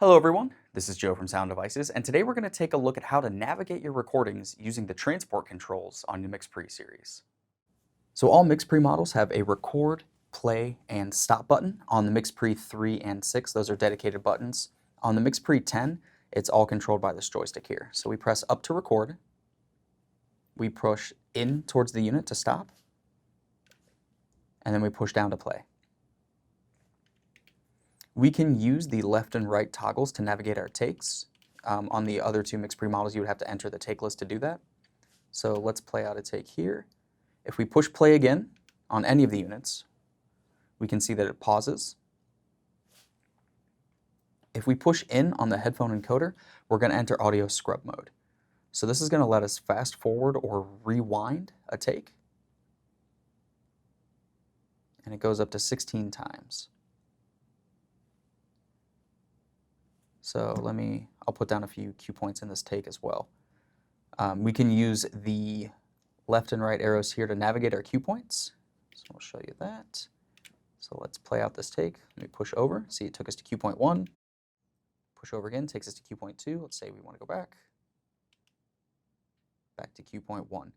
Hello everyone, this is Joe from Sound Devices, and today we're going to take a look at how to navigate your recordings using the transport controls on the MixPre series. So all MixPre models have a record, play, and stop button. On the MixPre 3 and 6, those are dedicated buttons. On the MixPre 10, it's all controlled by this joystick here. So we press up to record, we push in towards the unit to stop, and then we push down to play. We can use the left and right toggles to navigate our takes. On the other two MixPre models, you would have to enter the take list to do that. So let's play out a take here. If we push play again on any of the units, we can see that it pauses. If we push in on the headphone encoder, we're going to enter audio scrub mode. So this is going to let us fast forward or rewind a take. And it goes up to 16 times. So I'll put down a few cue points in this take as well. We can use the left and right arrows here to navigate our cue points. So I'll show you that. So let's play out this take. Let me push over. See, it took us to cue point 1. Push over again, takes us to cue point 2. Let's say we want to go back to cue point 1.